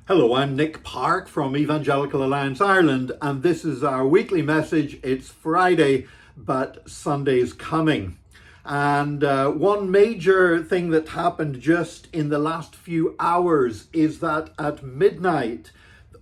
Hello, I'm Nick Park from Evangelical Alliance Ireland, and this is our weekly message. It's Friday, but Sunday's coming. And one major thing that happened just in the last few hours is that at midnight,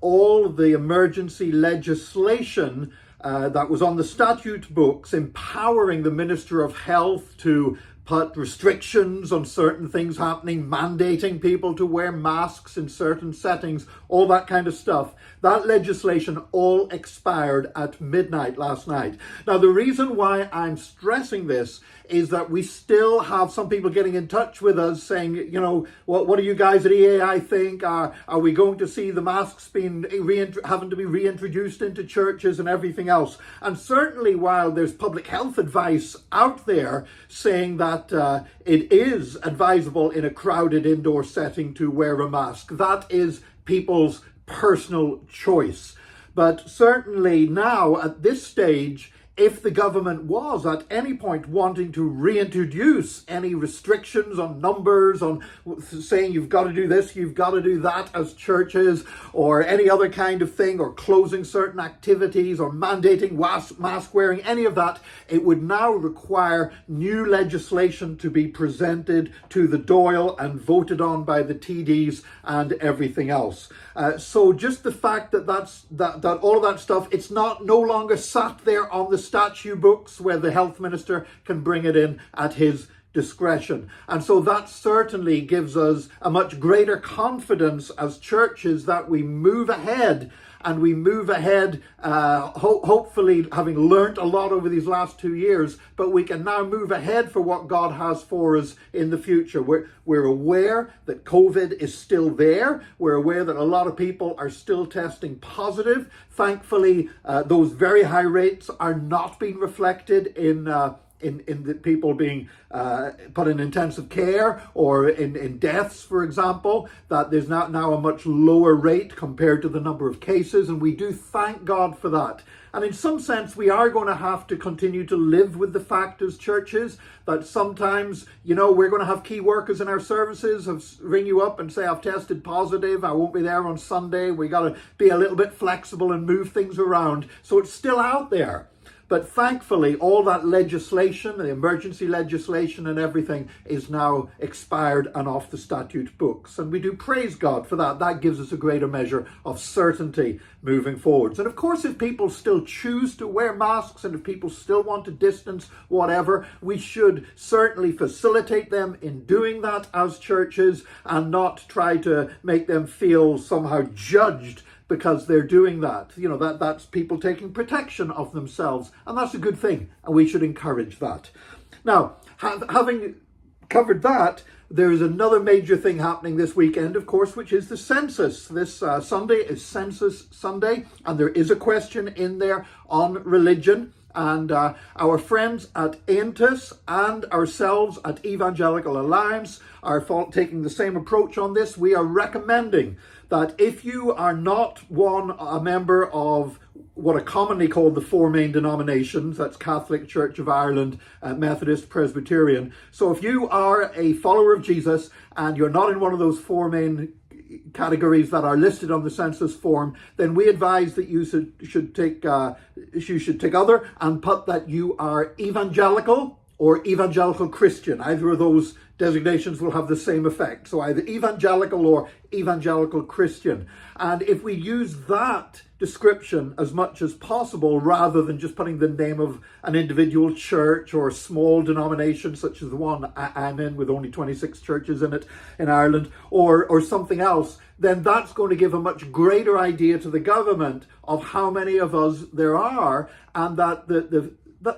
all the emergency legislation that was on the statute books empowering the Minister of Health to put restrictions on certain things happening, mandating people to wear masks in certain settings, all that kind of stuff. That legislation all expired at midnight last night. Now, the reason why I'm stressing this is that we still have some people getting in touch with us saying, you know, what do you guys at EAI think? Are we going to see the masks having to be reintroduced into churches and everything else? And certainly while there's public health advice out there saying that it is advisable in a crowded indoor setting to wear a mask, that is people's personal choice. But certainly now at this stage, if the government was at any point wanting to reintroduce any restrictions on numbers, on saying you've got to do this, you've got to do that as churches, or any other kind of thing, or closing certain activities, or mandating mask wearing, any of that, it would now require new legislation to be presented to the Dáil and voted on by the TDs and everything else. So just the fact that all of that stuff, it's no longer sat there on the statute books where the health minister can bring it in at his discretion. And so that certainly gives us a much greater confidence as churches that we move ahead, and we move ahead, hopefully having learnt a lot over these last 2 years, but we can now move ahead for what God has for us in the future. We're aware that COVID is still there. We're aware that a lot of people are still testing positive. Thankfully, those very high rates are not being reflected in the people being put in intensive care or in deaths, for example, that there's now a much lower rate compared to the number of cases, and we do thank God for that. And in some sense, we are going to have to continue to live with the fact as churches that sometimes, we're going to have key workers in our services ring you up and say, I've tested positive, I won't be there on Sunday. We got to be a little bit flexible and move things around. So it's still out there. But thankfully, all that legislation, the emergency legislation and everything is now expired and off the statute books. And we do praise God for that. That gives us a greater measure of certainty moving forwards. And of course, if people still choose to wear masks and if people still want to distance, whatever, we should certainly facilitate them in doing that as churches and not try to make them feel somehow judged because they're doing that. That's people taking protection of themselves, and that's a good thing, and we should encourage that. Now, having covered that, there is another major thing happening this weekend, of course, which is the census. This Sunday is Census Sunday, and there is a question in there on religion. And our friends at Aentus and ourselves at Evangelical Alliance are taking the same approach on this. We are recommending that if you are not a member of what are commonly called the four main denominations, that's Catholic, Church of Ireland, Methodist, Presbyterian. So if you are a follower of Jesus and you're not in one of those four main categories that are listed on the census form, then we advise that you should take other and put that you are evangelical or evangelical Christian. Either of those designations will have the same effect. So either evangelical or evangelical Christian. And if we use that description as much as possible, rather than just putting the name of an individual church or a small denomination such as the one I'm in with only 26 churches in it in Ireland, or something else, then that's going to give a much greater idea to the government of how many of us there are, and that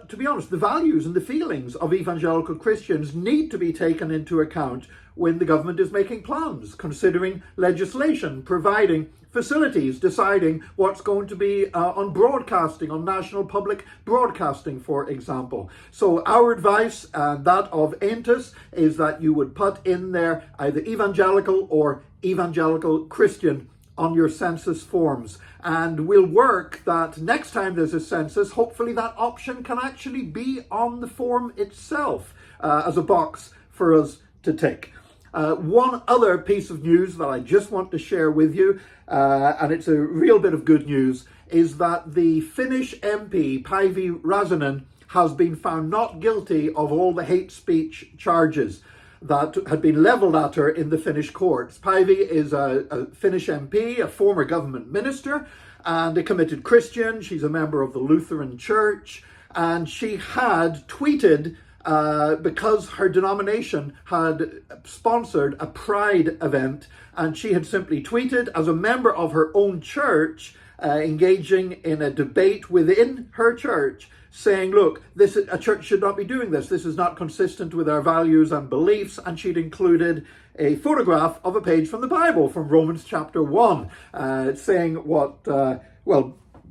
to be honest, the values and the feelings of evangelical Christians need to be taken into account when the government is making plans, considering legislation, providing facilities, deciding what's going to be on broadcasting, on national public broadcasting, for example. So our advice, that of Aentus, is that you would put in there either evangelical or evangelical Christian on your census forms. And we'll work that next time there's a census, hopefully that option can actually be on the form itself as a box for us to tick. One other piece of news that I just want to share with you, and it's a real bit of good news, is that the Finnish MP, Päivi Räsänen, has been found not guilty of all the hate speech charges that had been levelled at her in the Finnish courts. Päivi is a Finnish MP, a former government minister, and a committed Christian. She's a member of the Lutheran Church, and she had tweeted because her denomination had sponsored a pride event, and she had simply tweeted as a member of her own church, engaging in a debate within her church, saying, look, a church should not be doing this. This is not consistent with our values and beliefs. And she'd included a photograph of a page from the Bible, from Romans chapter 1, saying what,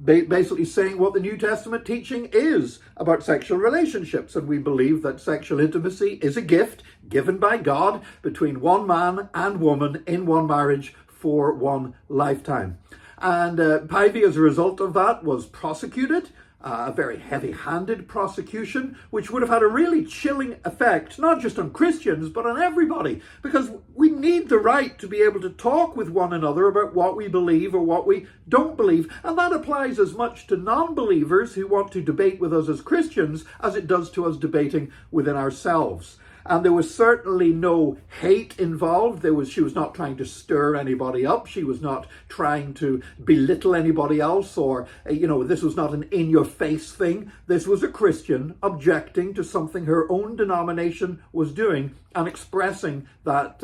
basically saying what the New Testament teaching is about sexual relationships. And we believe that sexual intimacy is a gift given by God between one man and woman in one marriage for one lifetime. And Päivi, as a result of that, was prosecuted, a very heavy-handed prosecution, which would have had a really chilling effect, not just on Christians, but on everybody, because we need the right to be able to talk with one another about what we believe or what we don't believe. And that applies as much to non-believers who want to debate with us as Christians as it does to us debating within ourselves. And there was certainly no hate involved. She was not trying to stir anybody up. She was not trying to belittle anybody else, or, this was not an in-your-face thing. This was a Christian objecting to something her own denomination was doing and expressing that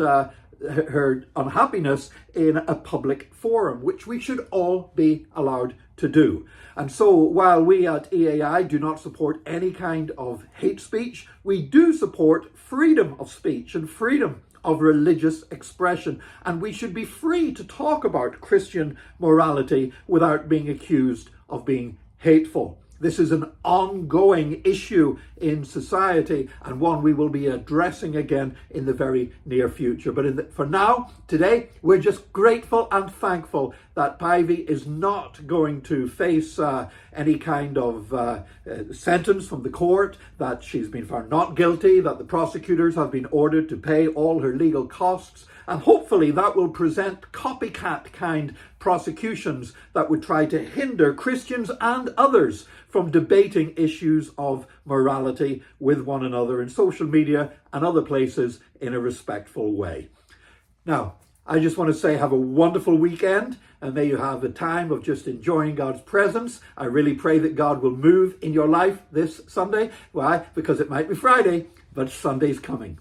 her unhappiness in a public forum, which we should all be allowed to do. And so while we at EAI do not support any kind of hate speech, we do support freedom of speech and freedom of religious expression. And we should be free to talk about Christian morality without being accused of being hateful. This is an ongoing issue in society, and one we will be addressing again in the very near future. But for now, today, we're just grateful and thankful that Päivi is not going to face any kind of sentence from the court, that she's been found not guilty, that the prosecutors have been ordered to pay all her legal costs. And hopefully that will present copycat kind prosecutions that would try to hinder Christians and others from debating issues of morality with one another in social media and other places in a respectful way. Now, I just want to say have a wonderful weekend, and may you have a time of just enjoying God's presence. I really pray that God will move in your life this Sunday. Why? Because it might be Friday, but Sunday's coming.